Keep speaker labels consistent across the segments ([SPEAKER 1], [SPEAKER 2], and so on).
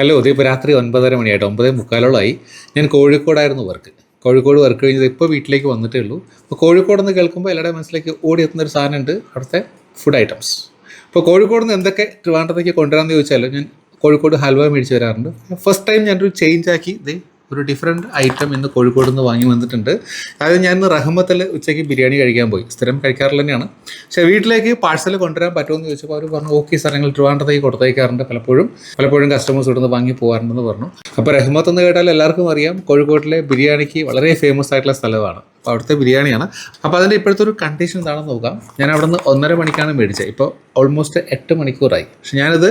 [SPEAKER 1] Hello, ഇതിപ്പോൾ രാത്രി 9:30 മണിയായിട്ട് 9:45 ഞാൻ കോഴിക്കോടായിരുന്നു വർക്ക്. കോഴിക്കോട് വർക്ക് കഴിഞ്ഞത് ഇപ്പോൾ വീട്ടിലേക്ക് വന്നിട്ടേ ഉള്ളൂ. അപ്പോൾ കോഴിക്കോടെന്ന് കേൾക്കുമ്പോൾ എല്ലാവരുടെ മനസ്സിലേക്ക് ഓടിയെത്തുന്നൊരു സാധനമുണ്ട്, അവിടുത്തെ ഫുഡ് ഐറ്റംസ്. അപ്പോൾ കോഴിക്കോട് നിന്ന് എന്തൊക്കെ ട്രിവാൻഡ്രത്തേക്ക് കൊണ്ടുവരാമെന്ന് ചോദിച്ചാൽ ഞാൻ കോഴിക്കോട് ഹൽവ മേടിച്ച് വരാറുണ്ട്. ഫസ്റ്റ് ടൈം ഞാനൊരു ചേഞ്ച് ആക്കി ഒരു ഡിഫറെൻറ്റ് ഐറ്റം ഇന്ന് കോഴിക്കോട് നിന്ന് വാങ്ങി വന്നിട്ടുണ്ട്. അതായത് ഞാൻ ഇന്ന് റഹ്മത്തിൽ ഉച്ചയ്ക്ക് ബിരിയാണി കഴിക്കാൻ പോയി. സ്ഥിരം കഴിക്കാറില്ല തന്നെയാണ്. പക്ഷേ വീട്ടിലേക്ക് പാഴ്സൽ കൊണ്ടുവരാൻ പറ്റുമെന്ന് ചോദിച്ചപ്പോൾ അവർ പറഞ്ഞു ഓക്കെ സാർ, ഞങ്ങൾ ട്രിവാൻഡ്രത്തേക്ക് കൊടുത്തയക്കാറുണ്ട്, പലപ്പോഴും കസ്റ്റമേഴ്സ് ഇവിടുന്ന് വാങ്ങി പോകാറുണ്ടെന്ന് പറഞ്ഞു. അപ്പോൾ റഹ്മത്ത് എന്ന് കേട്ടാൽ എല്ലാവർക്കും അറിയാം, കോഴിക്കോട്ടിലെ ബിരിയാണിക്ക് വളരെ ഫേമസ് ആയിട്ടുള്ള സ്ഥലമാണ്. അപ്പോൾ അവിടുത്തെ ബിരിയാണിയാണ്. അപ്പോൾ അതിൻ്റെ ഇപ്പോഴത്തെ ഒരു കണ്ടീഷൻ എന്താണെന്ന് നോക്കാം. ഞാൻ അവിടെ നിന്ന് 1:30 മണിക്കാണ് മേടിച്ചത്. ഇപ്പോൾ ഓൾമോസ്റ്റ് 8 മണിക്കൂറായി. പക്ഷേ ഞാനിത്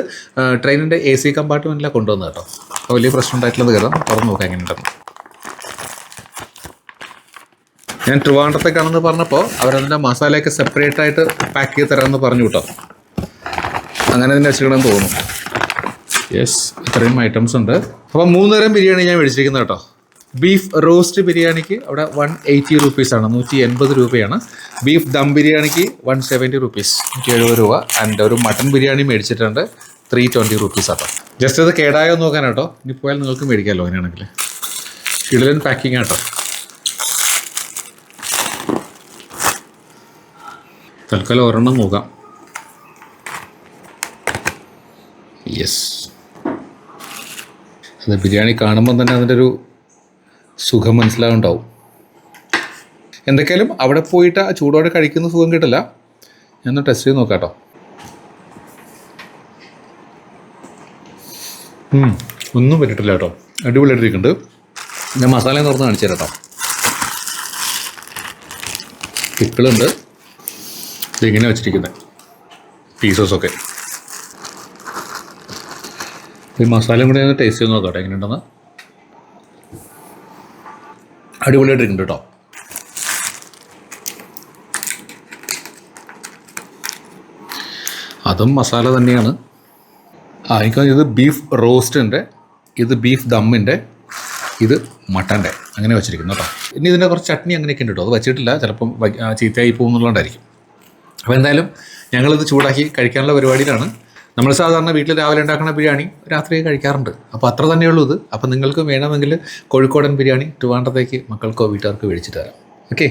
[SPEAKER 1] ട്രെയിനിൻ്റെ AC കമ്പാർട്ട്മെൻറ്റിലാണ് കൊണ്ടുവന്നത് കേട്ടോ. അപ്പോൾ വലിയ പ്രശ്നം ഉണ്ടായിട്ടുള്ളത് കയറാം, തുറന്ന് നോക്കാം എങ്ങനെയുണ്ടെന്ന്. ഞാൻ ട്രിവാൻഡ്രത്തേക്കാണെന്ന് പറഞ്ഞപ്പോൾ അവരതിൻ്റെ മസാലയൊക്കെ സെപ്പറേറ്റ് ആയിട്ട് പാക്ക് ചെയ്ത് തരാമെന്ന് പറഞ്ഞു കേട്ടോ. അങ്ങനെ തന്നെ വെച്ചിട്ടുണ്ടെന്ന് തോന്നുന്നു. യെസ്, ഇത്രയും ഐറ്റംസ് ഉണ്ട്. അപ്പോൾ 3 തരം ബിരിയാണി ഞാൻ മേടിച്ചിരിക്കുന്നത് കേട്ടോ. ബീഫ് റോസ്റ്റ് ബിരിയാണിക്ക് അവിടെ 180 റുപ്പീസാണ്, 180 രൂപയാണ്. ബീഫ് ദം ബിരിയാണിക്ക് 170 റുപ്പീസ്, 170 രൂപ. ആൻഡ് ഒരു മട്ടൺ ബിരിയാണി മേടിച്ചിട്ടുണ്ട്, 320 റുപ്പീസ് ആട്ടോ. ജസ്റ്റ് അത് കേടായോ നോക്കാൻ കേട്ടോ. ഇനി പോയാൽ നിങ്ങൾക്ക് മേടിക്കാമല്ലോ അങ്ങനെയാണെങ്കിൽ. കിടിലൻ പാക്കിംഗ് ആട്ടോ. തൽക്കാലം ഒരെണ്ണം നോക്കാം. യെസ്, അത് ബിരിയാണി കാണുമ്പോൾ തന്നെ അതിൻ്റെ ഒരു സുഖം മനസ്സിലാവുണ്ടാവും. എന്തൊക്കെയാലും അവിടെ പോയിട്ട് ആ ചൂടോടെ കഴിക്കുന്ന സുഖം കിട്ടില്ല. ഞാനൊന്ന് ടെസ്റ്റ് ചെയ്ത് നോക്കാം കേട്ടോ. ഒന്നും പറ്റിട്ടില്ല കേട്ടോ, അടിപൊളിയായിട്ടിരിക്കുന്നുണ്ട്. ഞാൻ മസാല തുറന്ന് കാണിച്ചു തരാം കേട്ടോ. പിക്കിളുണ്ട്, ഇതിങ്ങനെ വെച്ചിരിക്കുന്നത് പീസസൊക്കെ. ഈ മസാലയും കൂടി ഒന്ന് ടേസ്റ്റ് ചെയ്ത് നോക്കാം കേട്ടോ എങ്ങനെയുണ്ടെന്ന്. അടിപൊളിയായിട്ടിരിക്കുന്നുണ്ട് കേട്ടോ. അതും മസാല തന്നെയാണ്. എനിക്ക് ഇത് ബീഫ് റോസ്റ്റിൻ്റെ, ഇത് ബീഫ് ദമ്മിൻ്റെ, ഇത് മട്ടൻ്റെ, അങ്ങനെ വെച്ചിരിക്കുന്നു കേട്ടോ. ഇനി ഇതിൻ്റെ കുറച്ച് ചട്നി അങ്ങനെയൊക്കെ ഉണ്ട് കേട്ടോ. അത് വെച്ചിട്ടില്ല, ചിലപ്പം ചീത്തയായി പോകുന്നുള്ളതുകൊണ്ടായിരിക്കും. അപ്പോൾ എന്തായാലും ഞങ്ങളിത് ചൂടാക്കി കഴിക്കാനുള്ള പരിപാടിയിലാണ്. നമ്മൾ സാധാരണ വീട്ടിൽ രാവിലെ ഉണ്ടാക്കുന്ന ബിരിയാണി രാത്രി കഴിക്കാറുണ്ട്. അപ്പോൾ അത്ര തന്നെയുള്ളൂ ഇത്. അപ്പോൾ നിങ്ങൾക്ക് വേണമെങ്കിൽ കോഴിക്കോടൻ ബിരിയാണി ട്രിവാൻഡ്രത്തേക്ക് മക്കൾക്കോ വീട്ടുകാർക്കോ മേടിച്ചിട്ട് തരാം. ഓക്കെ.